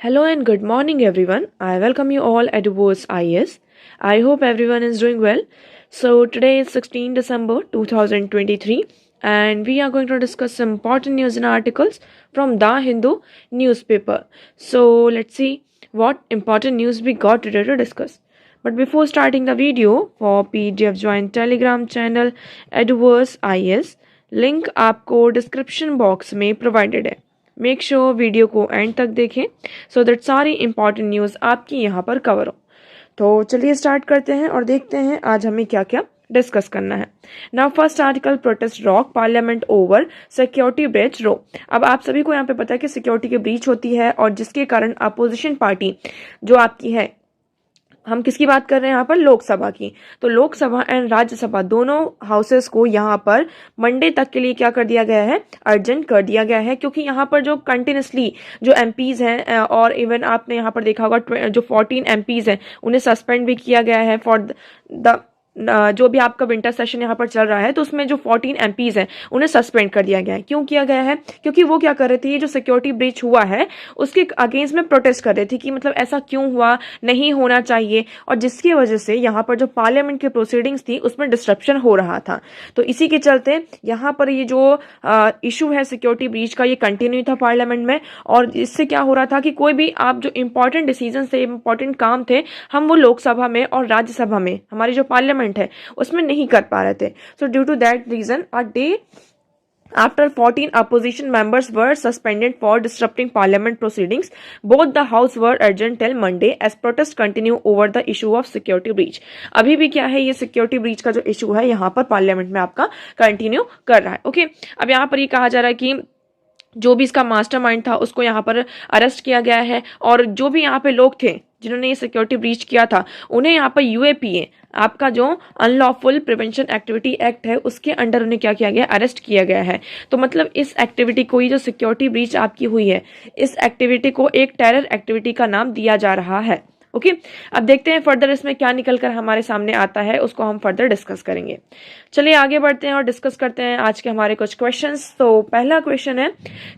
Hello and good morning, everyone. I welcome you all at Words IS. I hope everyone is doing well. So, today is 16 December 2023, and we are going to discuss some important news and articles from The Hindu newspaper. So, let's see what important news we got today to discuss. But before starting the video, for PDF join Telegram channel Edwards IS. Link आपको description box में provided है. Make sure video को and तक देखें so that सारी important news आपकी यहाँ पर कवर हो. तो चलिए स्टार्ट करते हैं और देखते हैं आज हमें क्या क्या डिस्कस करना है. Now first article, protest rock parliament over security breach row. अब आप सभी को यहाँ पे पता है कि सिक्योरिटी की ब्रीच होती है और जिसके कारण अपोजिशन पार्टी जो आपकी है, हम किसकी बात कर रहे हैं यहाँ पर, लोकसभा की. तो लोकसभा एंड राज्यसभा दोनों हाउसेस को यहाँ पर मंडे तक के लिए क्या कर दिया गया है, अर्जेंट कर दिया गया है, क्योंकि यहाँ पर जो कंटिन्यूसली जो एमपीज हैं और इवन आपने यहाँ पर देखा होगा जो 14 एमपीज हैं उन्हें सस्पेंड भी किया गया है फॉर द जो भी आपका विंटर सेशन यहाँ पर चल रहा है. तो उसमें जो 14 एमपीज हैं उन्हें सस्पेंड कर दिया गया है. क्यों किया गया है? क्योंकि वो क्या कर रहे थे, ये जो सिक्योरिटी ब्रीच हुआ है उसके अगेंस्ट में प्रोटेस्ट कर रहे थे कि मतलब ऐसा क्यों हुआ, नहीं होना चाहिए, और जिसकी वजह से यहाँ पर जो पार्लियामेंट की प्रोसीडिंग्स थी उसमें डिस्ट्रप्शन हो रहा था. तो इसी के चलते यहाँ पर ये जो इशू है सिक्योरिटी ब्रीच का, ये कंटिन्यू था पार्लियामेंट में. और इससे क्या हो रहा था कि कोई भी आप जो इंपॉर्टेंट डिसीजन थे, इंपॉर्टेंट काम थे, हम वो लोकसभा में और राज्यसभा में, हमारी जो पार्लियामेंट है उसमें नहीं कर पा रहे थे. So due to that reason a day after 14 opposition members were suspended for disrupting parliament proceedings, both the house were adjourned till Monday as protests continue over the issue of security breach. अभी भी क्या है, ये security breach का जो issue है यहाँ पर पार्लियामेंट में आपका कंटिन्यू कर रहा है. ओके, अब यहाँ पर ये कहा जा रहा है कि जो भी इसका मास्टरमाइंड था उसको यहाँ पर अरेस्ट किया गया है, और जो भी यहाँ पे लोग थे जिन्होंने ये सिक्योरिटी ब्रीच किया था उन्हें यहाँ पर यूएपीए, आपका जो अनलॉफुल प्रिवेंशन एक्टिविटी एक्ट है, उसके अंडर उन्हें क्या किया गया, अरेस्ट किया गया है. तो मतलब इस एक्टिविटी को, ये जो सिक्योरिटी ब्रीच आपकी हुई है, इस एक्टिविटी को एक टेरर एक्टिविटी का नाम दिया जा रहा है. ओके, अब देखते हैं फर्दर इसमें क्या निकल कर हमारे सामने आता है, उसको हम फर्दर डिस्कस करेंगे. चलिए आगे बढ़ते हैं और डिस्कस करते हैं आज के हमारे कुछ क्वेश्चंस. तो पहला क्वेश्चन है,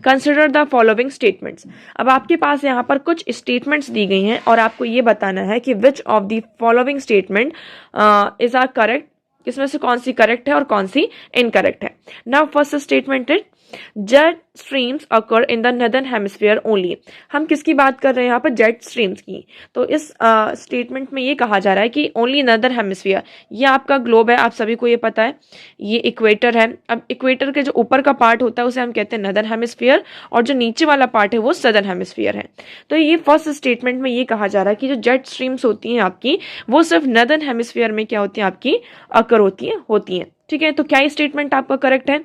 कंसिडर द फॉलोइंग स्टेटमेंट्स. अब आपके पास यहाँ पर कुछ स्टेटमेंट्स दी गई हैं और आपको ये बताना है कि which of the following statement is are correct, किसमें से कौन सी करेक्ट है और कौन सी इनकरेक्ट है. Now first statement is jet streams occur in the northern hemisphere only. हम किसकी बात कर रहे हैं यहाँ पर, जेट स्ट्रीम्स की. तो इस स्टेटमेंट में ये कहा जा रहा है कि ओनली नदर्न हेमिस्फीयर, ये आपका ग्लोब है, आप सभी को ये पता है, ये इक्वेटर है. अब इक्वेटर के जो ऊपर का पार्ट होता है उसे हम कहते हैं नदर्न हेमिस्फीयर, और जो नीचे वाला पार्ट है वो सदर्न हेमिस्फीयर है. तो ये फर्स्ट स्टेटमेंट में ये कहा जा रहा है कि जो जेट स्ट्रीम्स होती हैं आपकी, वो सिर्फ नदर्न हेमिस्फीयर में क्या होती हैं, आपकी अकर होती हैं. ठीक है, तो क्या ये स्टेटमेंट आपका करेक्ट है.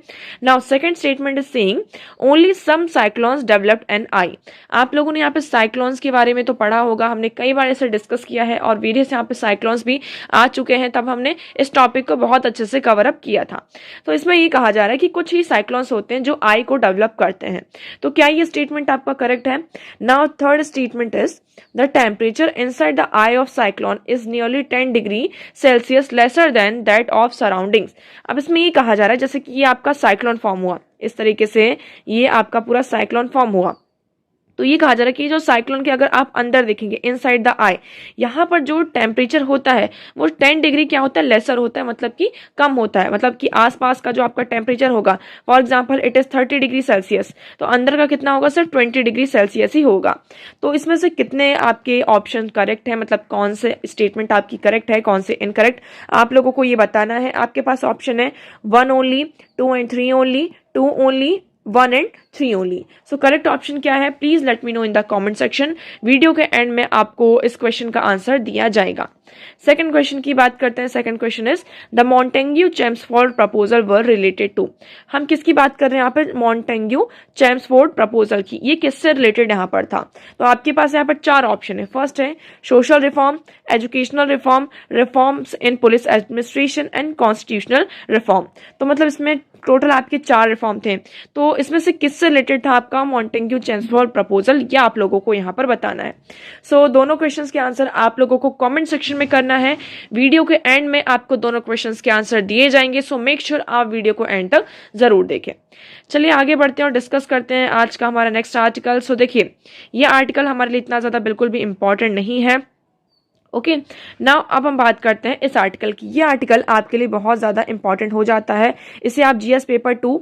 Now second statement is saying only some cyclones developed N I. आप लोगों ने यहाँ पे साइक्लोन्स के बारे में तो पढ़ा होगा, हमने कई बार इसे डिस्कस किया है और वेरियस यहाँ पे साइक्लोन्स भी आ चुके हैं, तब हमने इस टॉपिक को बहुत अच्छे से कवर अप किया था. तो इसमें ये कहा जा रहा है कि कुछ ही साइक्लोन्स होते हैं जो आई को डेवलप करते हैं. तो क्या ये स्टेटमेंट आपका करेक्ट है. Now third statement is the temperature inside the eye of cyclone is nearly 10 degree Celsius lesser than that of surroundings. अब इसमें ये कहा जा रहा है जैसे कि ये आपका साइक्लोन फॉर्म हुआ, इस तरीके से ये आपका पूरा साइक्लोन फॉर्म हुआ. तो ये कहा जा रहा है कि जो साइक्लोन के अगर आप अंदर देखेंगे इनसाइड द आई, यहाँ पर जो टेम्परेचर होता है वो 10 डिग्री क्या होता है, लेसर होता है, मतलब कि कम होता है. मतलब कि आसपास का जो आपका टेम्परेचर होगा, for example it is 30 degree Celsius, तो अंदर का कितना होगा, सिर्फ 20 डिग्री सेल्सियस ही होगा. तो इसमें से कितने आपके ऑप्शन करेक्ट है, मतलब कौन से स्टेटमेंट आपकी करेक्ट है, कौन से इनकरेक्ट, आप लोगों को ये बताना है. आपके पास ऑप्शन है 1 only, 2 and 3 only, 2 only, 1 and 3 only. So correct option क्या है, please let me know in the comment section. Video के एंड में आपको इस क्वेश्चन का आंसर दिया जाएगा. सेकंड क्वेश्चन की बात करते हैं. Second question is the Montague Chelmsford proposal were related to. हम किसकी बात कर रहे हैं यहाँ पर, मॉन्टेग्यू चेम्सफोर्ड प्रपोजल की. ये किससे रिलेटेड यहाँ पर था. तो आपके पास यहाँ पर 4 ऑप्शन है. फर्स्ट है social reform, educational reform, reforms in police administration and constitutional reform. तो मतलब इसमें टोटल आपके 4 रिफॉर्म थे. तो इसमें से किससे रिलेटेड था आपका मॉन्टेग्यू चेम्सफोर्ड प्रपोजल, या आप लोगों को यहाँ पर बताना है. सो दोनों क्वेश्चंस के आंसर आप लोगों को कमेंट सेक्शन में करना है। वीडियो के एंड में आपको दोनों क्वेश्चंस के आंसर दिए जाएंगे, सो मेक श्योर आप वीडियो को एंड तक जरूर देखें। चलिए आगे बढ़ते हैं और डिस्कस करते हैं आज का हमारा नेक्स्ट आर्टिकल। सो देखिए, ये आर्टिकल हमारे लिए इतना ज़्यादा बिल्कुल भी इंपॉर्टेंट नहीं है। ओके नाउ अब हम बात करते हैं इस आर्टिकल की। ये आर्टिकल आपके लिए बहुत ज़्यादा इंपॉर्टेंट हो जाता है। इसे आप जीएस पेपर 2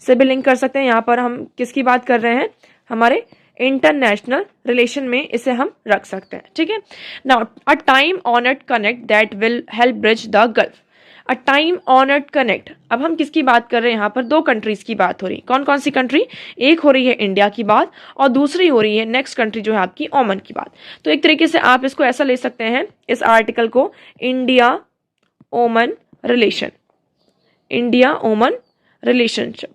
से भी लिंक कर सकते हैं। यहाँ पर हम किसकी बात कर रहे हैं, हमारे इंटरनेशनल रिलेशन में इसे हम रख सकते हैं। ठीक है, now a time honoured connect that will help bridge the gulf. A time honoured connect, अब हम किसकी बात कर रहे हैं, यहाँ पर दो कंट्रीज की बात हो रही है। कौन कौन सी कंट्री, एक हो रही है इंडिया की बात और दूसरी हो रही है नेक्स्ट कंट्री जो है आपकी ओमन की बात। तो एक तरीके से आप इसको ऐसा ले सकते हैं, इस आर्टिकल को, इंडिया ओमन रिलेशन, इंडिया ओमन रिलेशनशिप,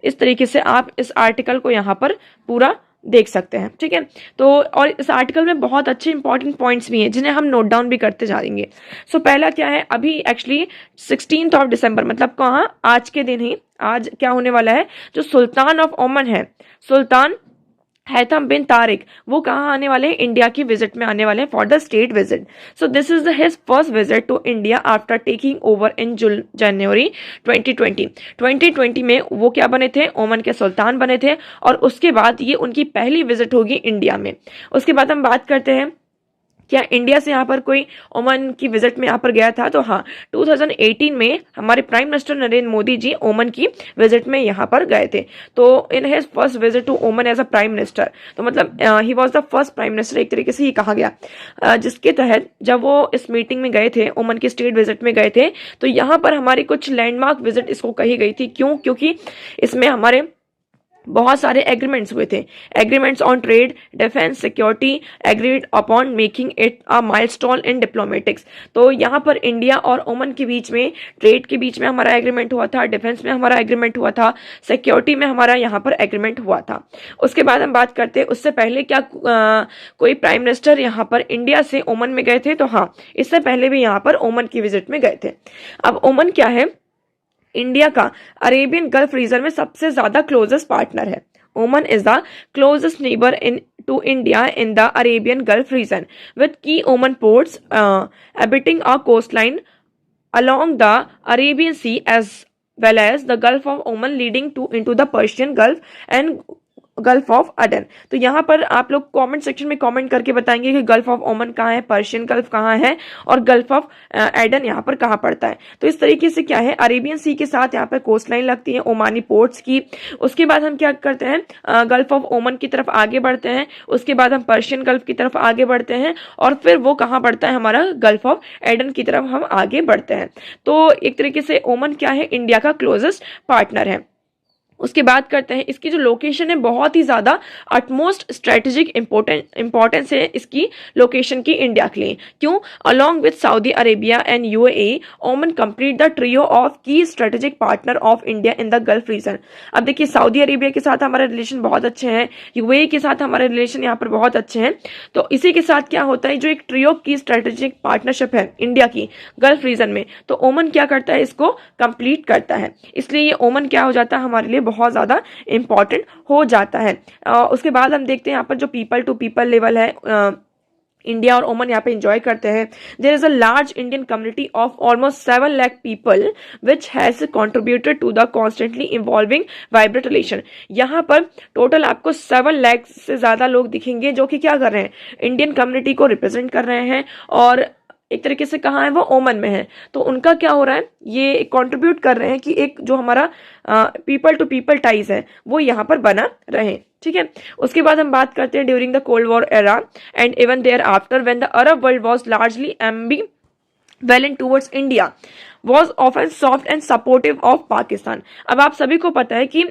इस तरीके से आप इस आर्टिकल को यहाँ पर पूरा देख सकते हैं। ठीक है, तो और इस आर्टिकल में बहुत अच्छे इंपॉर्टेंट पॉइंट्स भी हैं जिन्हें हम नोट डाउन भी करते जाएंगे। सो पहला क्या है, अभी एक्चुअली 16 दिसंबर मतलब कहाँ, आज के दिन ही, आज क्या होने वाला है, जो सुल्तान ऑफ ओमन है, सुल्तान हैथम बिन तारिक, वो कहाँ आने वाले हैं, इंडिया की विजिट में आने वाले हैं for the state visit. So this is his first visit to India after taking over in January 2020 में वो क्या बने थे, ओमन के सुल्तान बने थे और उसके बाद ये उनकी पहली विजिट होगी इंडिया में। उसके बाद हम बात करते हैं क्या इंडिया से यहाँ पर कोई ओमन की विजिट में यहाँ पर गया था, तो हाँ 2018 में हमारे prime minister Narendra Modi ji Oman की विजिट में यहाँ पर गए थे। तो in his first visit to Oman as a prime minister, तो मतलब he was the first prime minister, एक तरीके से ही कहा गया, जिसके तहत जब वो इस मीटिंग में गए थे, ओमन की स्टेट विजिट में गए थे, तो यहाँ पर हमारी कुछ लैंडमार्क विजिट इसको कही गई थी। क्यों, क्योंकि इसमें हमारे बहुत सारे एग्रीमेंट्स हुए थे, agreements on trade, defence, security, agreed upon making it a milestone in diplomatics. तो यहाँ पर इंडिया और ओमन के बीच में, ट्रेड के बीच में हमारा एग्रीमेंट हुआ था, डिफेंस में हमारा एग्रीमेंट हुआ था, सिक्योरिटी में हमारा यहाँ पर एग्रीमेंट हुआ था। उसके बाद हम बात करते हैं उससे पहले क्या कोई प्राइम मिनिस्टर यहाँ पर इंडिया से ओमन में गए थे, तो हाँ इससे पहले भी यहाँ पर ओमन की विजिट में गए थे। अब ओमन क्या है, इंडिया का अरेबियन गल्फ रीजन में सबसे ज्यादा क्लोजेस्ट पार्टनर है। Oman is the closest neighbour in to India in the Arabian Gulf region with key Oman ports abutting a coastline along the Arabian Sea as well as the Gulf of Oman leading to into the Persian Gulf and Gulf of Aden. तो यहाँ पर आप लोग comment section में comment करके बताएंगे कि gulf of ओमन कहाँ है, पर्शियन गल्फ कहाँ है और गल्फ ऑफ एडन यहाँ पर कहाँ पड़ता है। तो इस तरीके से क्या है, अरेबियन सी के साथ यहाँ पर कोस्ट लाइन लगती है ओमानी पोर्ट्स की। उसके बाद हम क्या करते हैं, गल्फ ऑफ ओमन की तरफ आगे बढ़ते हैं, उसके बाद हम पर्शियन गल्फ की तरफ आगे बढ़ते हैं और फिर वो कहाँ पड़ता है, हमारा गल्फ ऑफ एडन की तरफ हम आगे बढ़ते हैं। तो एक तरीके से ओमन क्या है, इंडिया का क्लोजेस्ट पार्टनर है। उसके बाद करते हैं, इसकी जो लोकेशन है बहुत ही ज़्यादा अटमोस्ट स्ट्रेटेजिक इंपॉर्टेंस है इसकी लोकेशन की इंडिया के लिए। क्यों, along with Saudi Arabia and UAE Oman complete the trio of key strategic partner of India in the Gulf region. अब देखिए, सऊदी अरेबिया के साथ हमारे रिलेशन बहुत अच्छे हैं, यूएई के साथ हमारे रिलेशन यहाँ पर बहुत अच्छे हैं। तो इसी के साथ क्या होता है, जो एक ट्रियो की स्ट्रेटेजिक पार्टनरशिप है इंडिया की गल्फ रीजन में, तो ओमन क्या करता है, इसको कंप्लीट करता है। इसलिए ये ओमन क्या हो जाता है, हमारे लिए बहुत ज़्यादा इंपॉर्टेंट हो जाता है। उसके बाद हम देखते हैं यहाँ पर जो पीपल टू पीपल लेवल है, इंडिया और ओमन यहाँ पे एंजॉय करते हैं। There is a large Indian community of almost 7 lakh people which has contributed to the constantly evolving vibrant relation. यहाँ पर टोटल आपको 7 लाख से ज़्यादा लोग दिखेंगे जो कि क्या कर रहे हैं, इंडियन कम्युनिटी को रिप्रेजेंट कर रहे हैं और एक तरीके से कहाँ है, वो ओमन में है। तो उनका क्या हो रहा है, ये कंट्रीब्यूट कर रहे हैं कि एक जो हमारा पीपल टू पीपल टाइज है वो यहाँ पर बना रहे। ठीक है, उसके बाद हम बात करते हैं during the cold war era and even thereafter when the Arab world was largely ambivalent towards India was often soft and supportive of Pakistan. अब आप सभी को पता है कि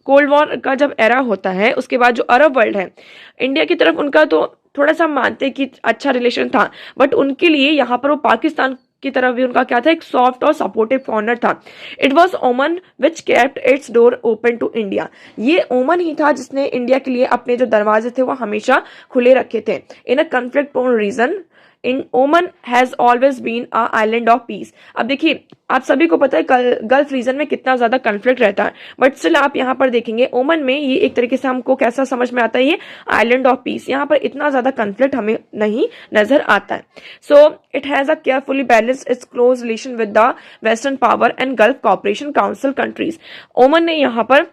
कोल्ड वॉर का जब एरा होता है उसके बाद जो अरब वर्ल्ड है, इंडिया की तरफ उनका तो थोड़ा सा मानते कि अच्छा रिलेशन था, बट उनके लिए यहाँ पर वो पाकिस्तान की तरफ भी उनका क्या था, एक सॉफ्ट और सपोर्टिव कॉर्नर था। It was Oman which kept its door open to India. ये ओमन ही था जिसने इंडिया के लिए अपने जो दरवाजे थे वो हमेशा खुले रखे थे। In a conflict prone region in Oman has always been a island of peace. अब देखिए, आप सभी को पता है गल्फ रीजन में कितना ज्यादा कन्फ्लिक्ट रहता है, बट स्टिल आप यहाँ पर देखेंगे ओमन में ये एक तरीके से हमको कैसा समझ में आता है, ये आइलैंड ऑफ पीस, यहाँ पर इतना ज्यादा कन्फ्लिक्ट हमें नहीं नजर आता है। So it has a carefully balance its close relation with the western power and Gulf Cooperation Council countries. Oman ने यहाँ पर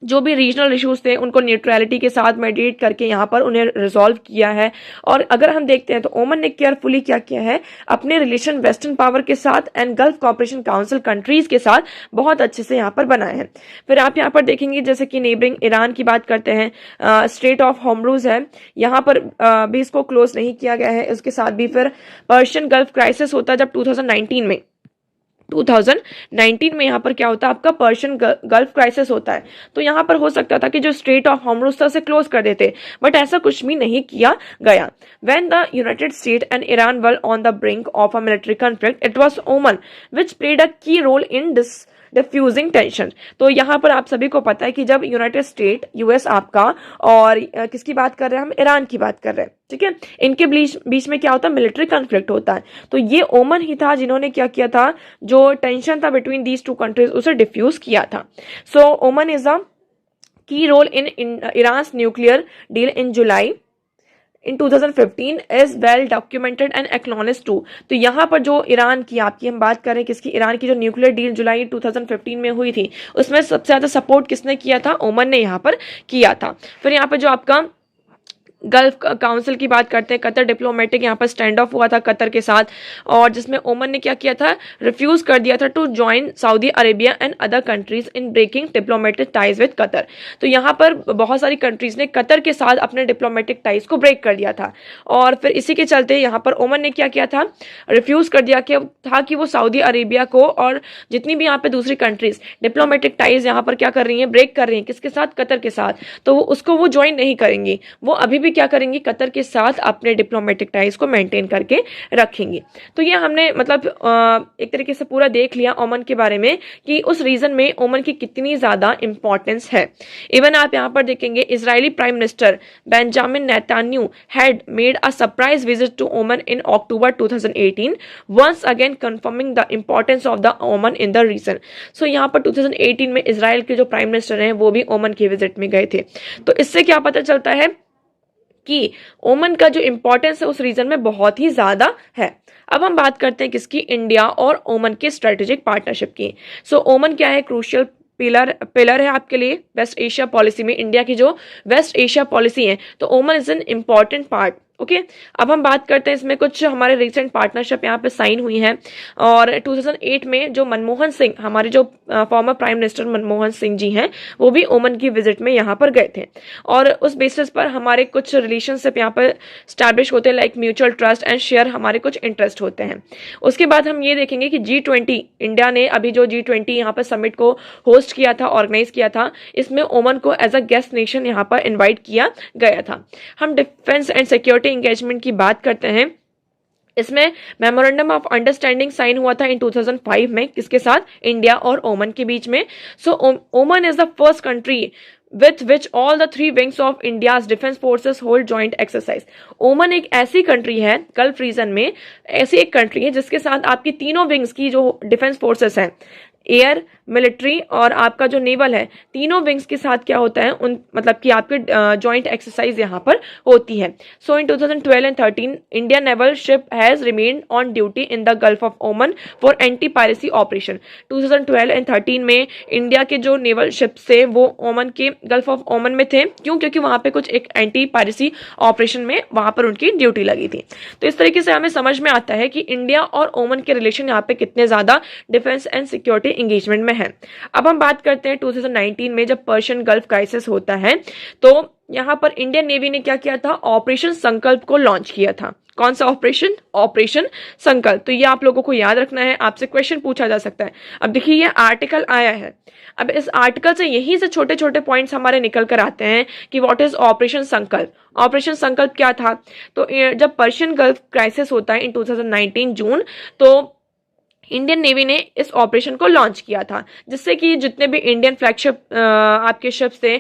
जो भी रीजनल इश्यूज थे उनको न्यूट्रलिटी के साथ मेडिएट करके यहाँ पर उन्हें रिजॉल्व किया है। और अगर हम देखते हैं तो ओमन ने केयरफुली क्या किया है, अपने रिलेशन वेस्टर्न पावर के साथ and Gulf Cooperation Council countries के साथ बहुत अच्छे से यहाँ पर बनाए हैं। फिर आप यहाँ पर देखेंगे जैसे कि नेबरिंग ईरान की बात करते हैं, स्ट्रेट ऑफ हॉर्मुज है, यहाँ पर भी इसको क्लोज नहीं किया गया है, उसके साथ भी। फिर पर्शियन गल्फ क्राइसिस होता है जब 2019 में यहाँ पर क्या होता है, आपका पर्शियन गल्फ क्राइसिस होता है। तो यहाँ पर हो सकता था कि जो स्ट्रेट ऑफ हॉर्मुज था उसे क्लोज कर देते, बट ऐसा कुछ भी नहीं किया गया। When the United State and Iran were on the brink of a military conflict, it was Oman which played a key role in diffusing tension. तो यहाँ पर आप सभी को पता है कि जब यूनाइटेड स्टेट यूएस आपका और किसकी बात कर रहे हैं, हम ईरान की बात कर रहे हैं, ठीक है, इनके बीच में क्या होता है, मिलिट्री कॉन्फ्लिक्ट होता है। तो ये ओमन ही था जिन्होंने क्या किया था, जो टेंशन था बिटवीन दीज टू कंट्रीज उसे डिफ्यूज किया था। So Oman is a key role in Iran's nuclear deal in July in 2015 is well documented and acknowledge to. तो यहाँ पर जो ईरान की आपकी हम बात करें किसकी, ईरान की जो न्यूक्लियर डील जुलाई 2015 में हुई थी, उसमें सबसे ज्यादा सपोर्ट किसने किया था, ओमन ने यहाँ पर किया था। फिर यहाँ पर जो आपका गल्फ काउंसिल की बात करते हैं, कतर डिप्लोमेटिक यहाँ पर स्टैंड ऑफ हुआ था कतर के साथ, और जिसमें ओमन ने क्या किया था, रिफ्यूज कर दिया था to join Saudi Arabia and other countries in breaking diplomatic ties with Qatar. तो यहाँ पर बहुत सारी कंट्रीज ने कतर के साथ अपने डिप्लोमेटिक टाइज को ब्रेक कर दिया था, और फिर इसी के चलते यहाँ पर ओमन ने क्या किया था, रिफ्यूज कर दिया कि वो सऊदी अरेबिया को और जितनी भी यहाँ पे दूसरी कंट्रीज डिप्लोमेटिक टाइज यहाँ पर क्या कर रही है, ब्रेक कर रही है, किसके साथ, कतर के साथ, तो वो ज्वाइन नहीं करेंगी, वो अभी भी क्या करेंगी, कतर के साथ अपने डिप्लोमेटिक टाइज को मेंटेन करके रखेंगे। तो ये हमने मतलब एक तरीके से पूरा देख लिया ओमन के बारे में कि उस रीजन में ओमन की कितनी ज्यादा इंपॉर्टेंस है। इवन आप यहाँ पर देखेंगे Israeli prime minister Benjamin Netanyahu had made a surprise visit to Oman in October 2018, once again confirming the importance of the Oman in the reason. सो यहाँ पर 2018 में इजराइल के जो प्राइम मिनिस्टर हैं वो भी ओमन की विजिट में गए थे। तो इससे क्या पता चलता है कि ओमन का जो इंपॉर्टेंस है उस रीजन में बहुत ही ज्यादा है। अब हम बात करते हैं किसकी, इंडिया और ओमन के स्ट्रेटेजिक पार्टनरशिप की। सो ओमन क्या है, क्रूशियल पिलर है आपके लिए वेस्ट एशिया पॉलिसी में। इंडिया की जो वेस्ट एशिया पॉलिसी है, तो ओमन is an important part. Okay, अब हम बात करते हैं इसमें कुछ हमारे रिसेंट पार्टनरशिप यहाँ पे साइन हुई है, और 2008 में जो मनमोहन सिंह, हमारे जो former prime minister Manmohan Singh ji हैं, वो भी ओमन की विजिट में यहाँ पर गए थे, और उस बेसिस पर हमारे कुछ रिलेशनशिप यहाँ पर स्टैब्लिश होते हैं, like mutual trust and share, हमारे कुछ इंटरेस्ट होते हैं। उसके बाद हम ये देखेंगे कि G20, इंडिया ने अभी जो G20 यहाँ पर समिट को होस्ट किया था, ऑर्गेनाइज किया था, इसमें ओमन को एज अ गेस्ट नेशन यहाँ पर इन्वाइट किया गया था। हम डिफेंस एंड सिक्योरिटी एंगेजमेंट की बात करते हैं, इसमें मेमोरेंडम ऑफ अंडरस्टैंडिंग साइन हुआ था इन 2005 में, किसके साथ, इंडिया और ओमन के बीच में। सो Oman is the first country with which all the three wings of India's defense forces hold joint exercise। ओमन एक ऐसी कंट्री है गल्फ रीजन में, ऐसी एक कंट्री है जिसके साथ आपकी तीनों विंग्स की जो डिफेंस फोर्सेस हैं, एयर, मिलिट्री और आपका जो नेवल है, तीनों विंग्स के साथ क्या होता है, उन मतलब कि आपके जॉइंट एक्सरसाइज यहाँ पर होती है। So in 2012 and 13 Indian naval ship has remained on duty in the Gulf of Oman for anti piracy operation. 2012 and 13 में इंडिया के जो नेवल शिप से वो ओमन के गल्फ ऑफ ओमन में थे, क्यों, क्योंकि वहां पे कुछ एक एंटी पायरेसी ऑपरेशन में वहां पर उनकी ड्यूटी लगी थी। तो इस तरीके से हमें समझ में आता है कि इंडिया और ओमन के रिलेशन यहाँ पे कितने ज्यादा डिफेंस एंड सिक्योरिटी एंगेजमेंट में है। अब हम बात करते हैं 2019 में जब पर्शियन गल्फ क्राइसिस होता है, तो यहाँ पर इंडियन नेवी ने क्या किया था, ऑपरेशन संकल्प को लॉन्च किया था। कौन सा ऑपरेशन, ऑपरेशन संकल्प। तो ये आप लोगों को याद रखना है, आपसे क्वेश्चन पूछा जा सकता है। अब देखिए ये आर्टिकल आया है, अब इस आर्टिकल से यहीं से छोटे छोटे पॉइंट्स हमारे निकल कर आते हैं कि व्हाट इज ऑपरेशन संकल्प। ऑपरेशन संकल्प क्या था, तो जब पर्शियन गल्फ क्राइसिस होता है इन 2019 जून, तो इंडियन नेवी ने इस ऑपरेशन को लॉन्च किया था, जिससे कि जितने भी इंडियन फ्लैगशिप आपके शिप्स थे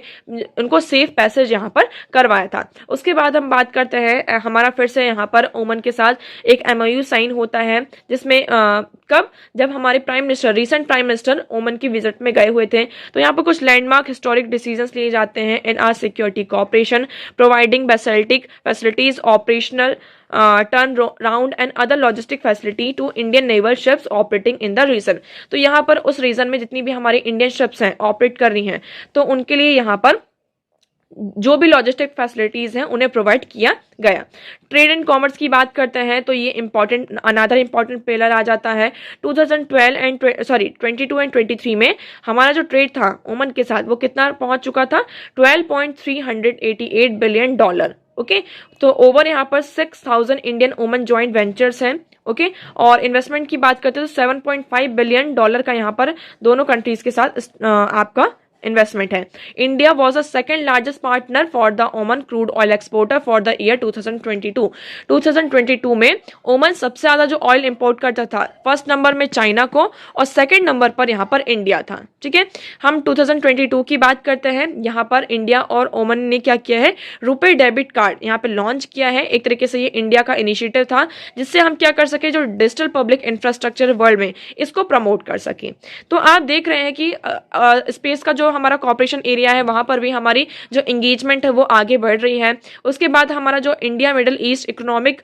उनको सेफ पैसेज यहाँ पर करवाया था। उसके बाद हम बात करते हैं हमारा फिर से यहाँ पर ओमान के साथ एक एमओयू साइन होता है, जिसमें कब, जब हमारे रिसेंट प्राइम मिनिस्टर ओमान की विजिट में गए हुए थे। तो यहाँ पर कुछ लैंडमार्क हिस्टोरिक डिसीजंस लिए जाते हैं in our security cooperation, providing facilities operational turn round and other logistic facility to Indian naval ships operating in the region. तो यहाँ पर उस रीजन में जितनी भी हमारी इंडियन शिप्स हैं ऑपरेट कर रही हैं, तो उनके लिए यहाँ पर जो भी लॉजिस्टिक फैसिलिटीज हैं उन्हें प्रोवाइड किया गया। ट्रेड एंड कॉमर्स की बात करते हैं तो ये अनदर इंपॉर्टेंट पिलर आ जाता है। 22 एंड 23 में हमारा जो ट्रेड था ओमान के साथ वो कितना पहुंच चुका था, $12.388 बिलियन। ओके, तो ओवर यहाँ पर 6,000 इंडियन ओमान ज्वाइंट वेंचर्स हैं। ओके, और इन्वेस्टमेंट की बात करते हैं तो $7.5 बिलियन का यहाँ पर दोनों कंट्रीज के साथ आपका इन्वेस्टमेंट है। India was the second largest partner for the Oman crude oil exporter for the year 2022। 2022 में ओमान सबसे ज्यादा जो ऑयल इंपोर्ट करता था, फर्स्ट नंबर में चाइना को और सेकेंड नंबर पर यहाँ पर इंडिया था। ठीक है, हम 2022 की बात करते हैं। यहाँ पर इंडिया और ओमान ने क्या किया है, रुपे डेबिट कार्ड यहाँ पे लॉन्च किया है। एक तरीके से ये इंडिया का इनिशिएटिव था जिससे हम क्या कर सके, जो डिजिटल पब्लिक इंफ्रास्ट्रक्चर वर्ल्ड में इसको प्रमोट कर सके। तो आप देख रहे हैं कि स्पेस का जो हमारा कॉर्पोरेशन एरिया है वहां पर भी हमारी जो एंगेजमेंट है वो आगे बढ़ रही है। उसके बाद हमारा जो India middle east economic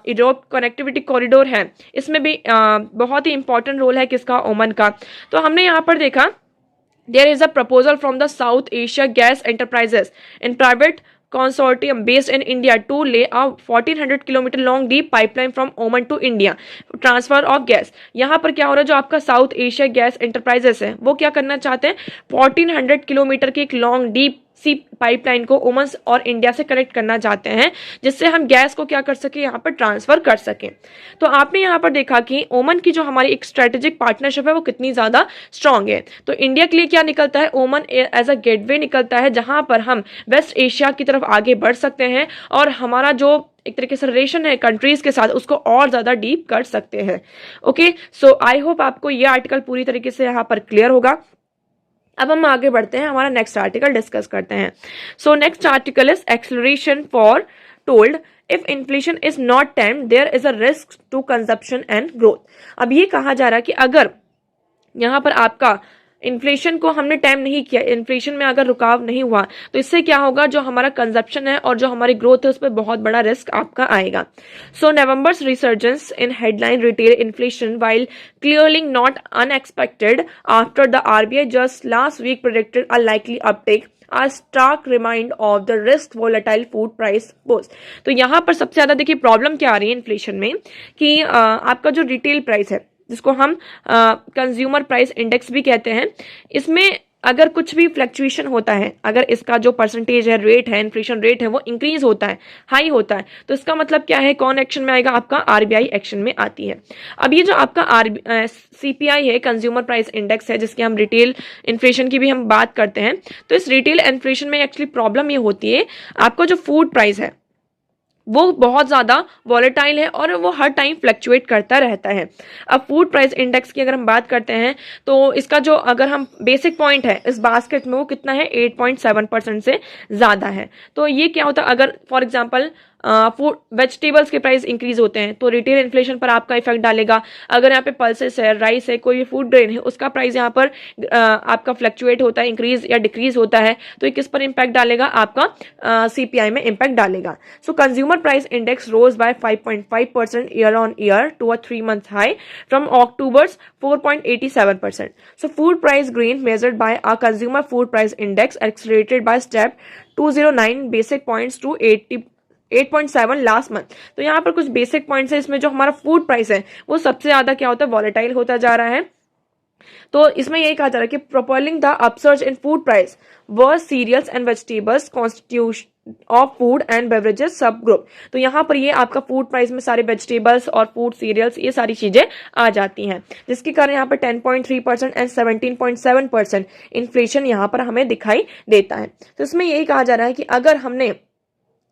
Europe connectivity corridor है, इसमें भी बहुत ही इंपॉर्टेंट रोल है किसका, ओमान का। तो हमने यहाँ पर देखा there is a proposal from the South Asia Gas Enterprises in private consortium based in India to lay a 1400 kilometre long deep pipeline from Oman to India transfer of gas. यहाँ पर क्या हो रहा है, जो आपका साउथ एशिया गैस एंटरप्राइजेस है वो क्या करना चाहते हैं, 1400 किलोमीटर की एक लॉन्ग डीप सी पाइपलाइन को ओमान और इंडिया से कनेक्ट करना चाहते हैं, जिससे हम गैस को क्या कर सके, यहाँ पर ट्रांसफर कर सकें। तो आपने यहाँ पर देखा कि ओमान की जो हमारी एक स्ट्रेटेजिक पार्टनरशिप है वो कितनी ज्यादा स्ट्रांग है। तो इंडिया के लिए क्या निकलता है, ओमान एज अ गेटवे निकलता है जहां पर हम वेस्ट एशिया की तरफ आगे बढ़ सकते हैं और हमारा जो एक तरीके से रिलेशन है कंट्रीज के साथ उसको और ज्यादा डीप कर सकते हैं। ओके, सो आई होप आपको ये आर्टिकल पूरी तरीके से यहाँ पर क्लियर होगा। अब हम आगे बढ़ते हैं, हमारा नेक्स्ट आर्टिकल डिस्कस करते हैं। So next article is acceleration for told if inflation is not tamed there is a risk to consumption and growth. अब ये कहा जा रहा है कि अगर यहाँ पर आपका इन्फ्लेशन को हमने टाइम नहीं किया, इन्फ्लेशन में अगर रुकाव नहीं हुआ तो इससे क्या होगा, जो हमारा कंजप्शन है और जो हमारी ग्रोथ है उस पर बहुत बड़ा रिस्क आपका आएगा। So Novembers resurgence in headline retail inflation while clearly not unexpected after the RBI just last week predicted a likely uptick a stark remind of the risk volatile food price pose। तो यहाँ पर सबसे ज्यादा देखिए problem क्या आ रही है inflation में कि आपका जो रिटेल प्राइस है जिसको हम कंज्यूमर प्राइस इंडेक्स भी कहते हैं, इसमें अगर कुछ भी फ्लक्चुएशन होता है, अगर इसका जो परसेंटेज है, रेट है, इन्फ्लेशन रेट है वो इंक्रीज होता है, हाई होता है, तो इसका मतलब क्या है, कौन एक्शन में आएगा, आपका आरबीआई एक्शन में आती है। अब ये जो आपका सीपीआई है, कंज्यूमर प्राइस इंडेक्स है, जिसकी हम रिटेल इन्फ्लेशन की भी हम बात करते हैं, तो इस रिटेल इन्फ्लेशन में एक्चुअली प्रॉब्लम ये होती है, आपका जो फूड प्राइस है वो बहुत ज़्यादा वॉलेटाइल है और वो हर टाइम फ्लक्चुएट करता रहता है। अब फूड प्राइस इंडेक्स की अगर हम बात करते हैं तो इसका जो अगर हम बेसिक पॉइंट है इस बास्केट में वो कितना है, 8.7% से ज़्यादा है। तो ये क्या होता है, अगर फॉर एग्जांपल फूड वेजिटेबल्स के प्राइस इंक्रीज होते हैं तो रिटेल इन्फ्लेशन पर आपका इफेक्ट डालेगा। अगर यहाँ पे पल्सेस है, राइस है, कोई भी फूड ग्रेन है, उसका प्राइस यहाँ पर आपका फ्लक्चुएट होता है, इंक्रीज या डिक्रीज होता है, तो ये किस पर इम्पैक्ट डालेगा, आपका सीपीआई में इम्पैक्ट डालेगा। So consumer price index rose by 5.5% year on year to a 3 month high from Octobers 4.87%. So food price gain measured by a consumer food price index accelerated by step 209 basic points to 8.7 last month. तो यहाँ पर कुछ basic points है, इसमें जो हमारा food price है वो सबसे ज्यादा क्या होता है, वॉलेटाइल होता जा रहा है। तो इसमें यही कहा जा रहा है कि propelling the upsurge in food price were cereals and vegetables constitution of food and beverages sub group. तो यहाँ पर ये आपका फूड प्राइस में सारे वेजिटेबल्स और फूड सीरियल्स ये सारी चीजें आ जाती हैं, जिसके कारण यहाँ पर 10.3% एंड 17.7% इन्फ्लेशन यहाँ पर हमें दिखाई देता है। तो इसमें यही कहा जा रहा है कि अगर हमने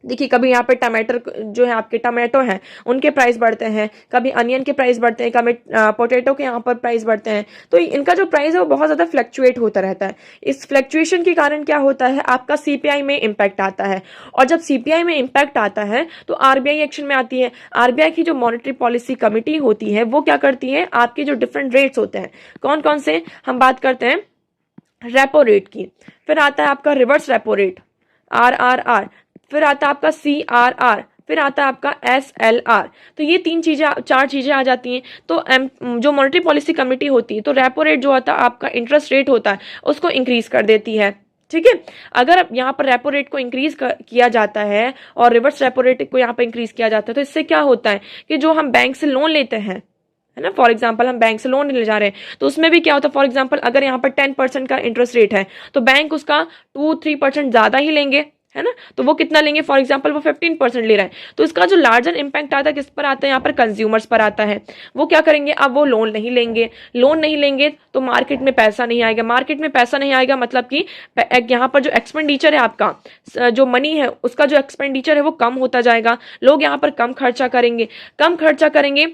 देखिए कभी यहाँ पे टमाटर जो है आपके टमाटो हैं उनके प्राइस बढ़ते हैं, कभी अनियन के प्राइस बढ़ते हैं, कभी पोटैटो के यहाँ पर प्राइस बढ़ते हैं। तो इनका जो प्राइस है वो बहुत ज़्यादा फ्लक्चुएट होता रहता है। इस फ्लक्चुएशन के कारण क्या होता है, आपका सीपीआई में इम्पैक्ट आता है, और जब सीपीआई में इम्पैक्ट आता है तो आरबीआई एक्शन में आती है। आरबीआई की जो मॉनेटरी पॉलिसी कमिटी होती है वो क्या करती है, आपके जो डिफरेंट रेट्स होते हैं कौन कौन से, हम बात करते हैं रेपो रेट की, फिर आता है आपका रिवर्स रेपो रेट RRR, फिर आता है आपका CRR, फिर आता है आपका SLR। तो ये चार चीजें आ जाती हैं। तो जो मॉनेटरी पॉलिसी कमेटी होती है तो रेपो रेट जो होता है आपका इंटरेस्ट रेट होता है उसको इंक्रीज कर देती है। ठीक है, अगर यहाँ पर रेपो रेट को इंक्रीज किया जाता है और रिवर्स रेपो रेट को यहाँ पर इंक्रीज किया जाता है तो इससे क्या होता है कि जो हम बैंक से लोन लेते हैं, है ना, फॉर एग्जाम्पल हम बैंक से लोन ले जा रहे हैं तो उसमें भी क्या होता है, फॉर एग्जाम्पल अगर यहाँ पर 10% का इंटरेस्ट रेट है तो बैंक उसका 2-3% ज्यादा ही लेंगे, है ना। तो वो कितना लेंगे, फॉर एग्जाम्पल वो 15% ले रहा है तो इसका जो लार्जर इंपैक्ट आता है किस पर आता है, यहाँ पर कंज्यूमर्स पर आता है। वो क्या करेंगे, अब वो लोन नहीं लेंगे तो मार्केट में पैसा नहीं आएगा, मार्केट में पैसा नहीं आएगा मतलब कि यहाँ पर जो एक्सपेंडिचर है आपका, जो मनी है उसका जो एक्सपेंडिचर है वो कम होता जाएगा, लोग यहाँ पर कम खर्चा करेंगे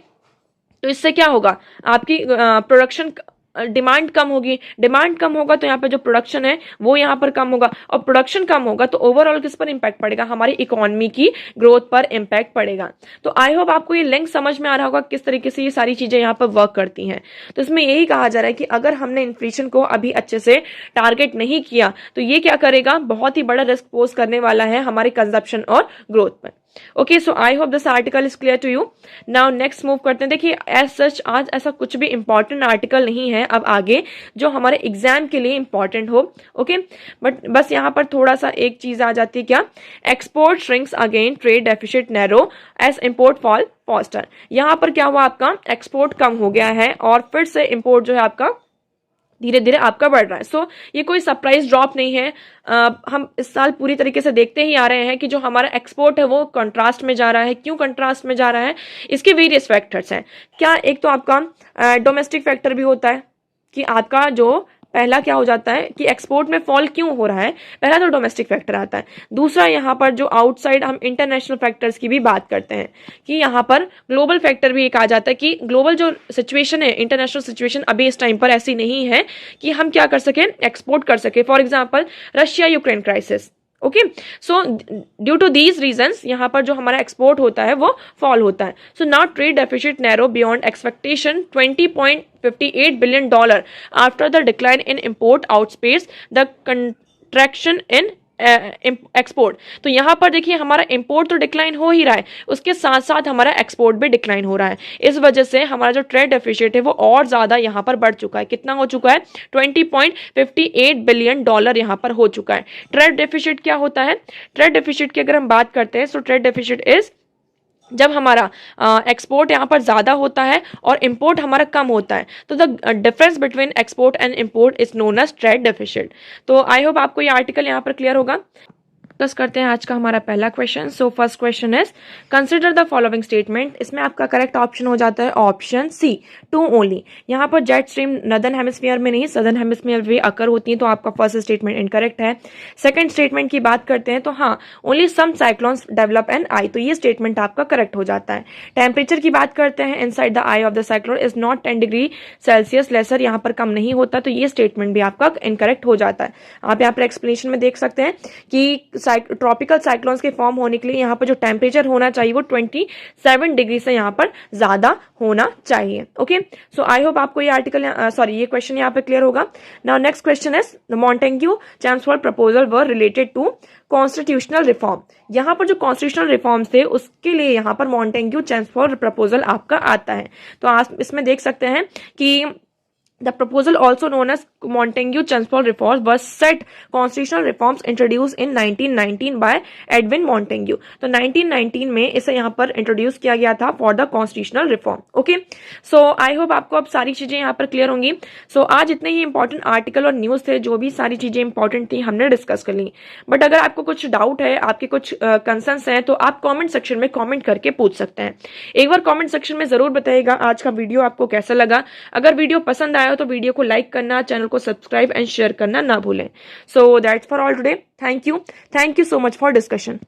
तो इससे क्या होगा, आपकी प्रोडक्शन डिमांड कम होगी, डिमांड कम होगा तो यहाँ पे जो प्रोडक्शन है वो यहाँ पर कम होगा, और प्रोडक्शन कम होगा तो ओवरऑल किस पर इंपैक्ट पड़ेगा, हमारी इकोनॉमी की ग्रोथ पर इंपैक्ट पड़ेगा। तो आई होप आपको ये लिंक समझ में आ रहा होगा किस तरीके से ये सारी चीजें यहाँ पर वर्क करती हैं। तो इसमें यही कहा जा रहा है कि अगर हमने इन्फ्लेशन को अभी अच्छे से टारगेट नहीं किया तो ये क्या करेगा, बहुत ही बड़ा रिस्क पोज करने वाला है हमारे कंजप्शन और ग्रोथ पर। Okay, so I hope this article is clear to you. Now next move करते हैं। देखिए एज सच आज ऐसा कुछ भी इंपॉर्टेंट आर्टिकल नहीं है अब आगे जो हमारे एग्जाम के लिए इंपॉर्टेंट हो। ओके, बट बस यहाँ पर थोड़ा सा एक चीज आ जाती है, क्या, export shrinks again, trade deficit narrow as import fall faster. यहाँ पर क्या हुआ, आपका एक्सपोर्ट कम हो गया है और फिर से इंपोर्ट जो है आपका धीरे धीरे आपका बढ़ रहा है। सो ये कोई सरप्राइज ड्रॉप नहीं है। हम इस साल पूरी तरीके से देखते ही आ रहे हैं कि जो हमारा एक्सपोर्ट है वो कंट्रास्ट में जा रहा है। क्यों कंट्रास्ट में जा रहा है, इसके वेरियस फैक्टर्स हैं। क्या, एक तो आपका डोमेस्टिक फैक्टर भी होता है कि आपका जो पहला क्या हो जाता है कि एक्सपोर्ट में फॉल क्यों हो रहा है, पहला तो डोमेस्टिक फैक्टर आता है। दूसरा यहाँ पर जो आउटसाइड हम इंटरनेशनल फैक्टर्स की भी बात करते हैं कि यहाँ पर ग्लोबल फैक्टर भी एक आ जाता है कि ग्लोबल जो सिचुएशन है, इंटरनेशनल सिचुएशन अभी इस टाइम पर ऐसी नहीं है कि हम क्या कर सकें, एक्सपोर्ट कर सके। For example Russia Ukraine crisis. Okay, so due to these reasons यहाँ पर जो हमारा एक्सपोर्ट होता है वो फॉल होता है। So now trade deficit narrow beyond expectation $20.58 billion after the decline in import outpace the contraction in export. तो यहाँ पर देखिए हमारा इंपोर्ट तो डिक्लाइन हो ही रहा है, उसके साथ साथ हमारा एक्सपोर्ट भी डिक्लाइन हो रहा है। इस वजह से हमारा जो ट्रेड डेफिसिट है वो और ज्यादा यहाँ पर बढ़ चुका है। कितना हो चुका है, $20.58 billion यहाँ पर हो चुका है। ट्रेड डेफिसिट क्या होता है, ट्रेड डेफिसिट की अगर हम बात करते हैं तो ट्रेड डेफिसिट इज जब हमारा एक्सपोर्ट यहाँ पर ज्यादा होता है और इंपोर्ट हमारा कम होता है तो the difference between export and import is known as trade deficit. तो आई होप आपको ये आर्टिकल यहाँ पर क्लियर होगा। डिस्कस करते हैं आज का हमारा पहला question. So first question is consider the following statement. इसमें आपका करेक्ट ऑप्शन हो जाता है ऑप्शन सी, 2 ओनली। यहाँ पर जेट स्ट्रीम नॉर्दर्न हेमिस्फीयर में नहीं, सदर्न हेमिस्फीयर में अकर होती है, तो आपका फर्स्ट स्टेटमेंट इनकरेक्ट है। सेकंड स्टेटमेंट की बात करते हैं तो हाँ, only some cyclones develop and eye, तो ये स्टेटमेंट आपका करेक्ट हो जाता है। टेम्परेचर की बात करते हैं, inside the eye of the cyclone is not 10 degree Celsius lesser, यहाँ पर कम नहीं होता, तो ये स्टेटमेंट भी आपका इनकरेक्ट हो जाता है। आप यहाँ पर एक्सप्लेनेशन में देख सकते हैं कि ट्रॉपिकल साइक्लोन्स के फॉर्म होने के लिए यहाँ पर जो टेम्परेचर होना चाहिए वो 27 डिग्री से यहाँ पर ज्यादा होना चाहिए। ओके, सो आई होप आपको ये आर्टिकल ये क्वेश्चन यहाँ पे क्लियर होगा। Now next question is the Montague Chelmsford proposal were related to constitutional reform. यहाँ पर जो कॉन्स्टिट्यूशनल रिफॉर्म्स थे उसके लिए यहाँ पर मॉन्टेग्यू चैम्सफोर्ड प्रपोजल आपका आता है। तो आप इसमें देख सकते हैं कि the proposal also known as Montagu-Chelmsford reforms was set constitutional reforms introduced in 1919 by Edwin Montagu। तो 1919 में इसे यहाँ पर इंट्रोड्यूस किया गया था for the constitutional reform. Okay, so I hope आपको अब सारी चीजें यहाँ पर क्लियर होंगी। सो आज इतने ही इंपॉर्टेंट आर्टिकल और न्यूज थे, जो भी सारी चीजें इंपॉर्टेंट थी हमने डिस्कस कर ली। बट अगर आपको कुछ डाउट है, आपके कुछ कंसर्न्स हैं, तो आप कॉमेंट सेक्शन में कॉमेंट करके पूछ सकते हैं। एक बार कॉमेंट सेक्शन में जरूर बताइएगा आज का वीडियो आपको कैसा लगा। अगर वीडियो पसंद आया तो वीडियो को लाइक करना, चैनल को सब्सक्राइब एंड शेयर करना ना भूलें। So that's for all today. Thank you so much for discussion.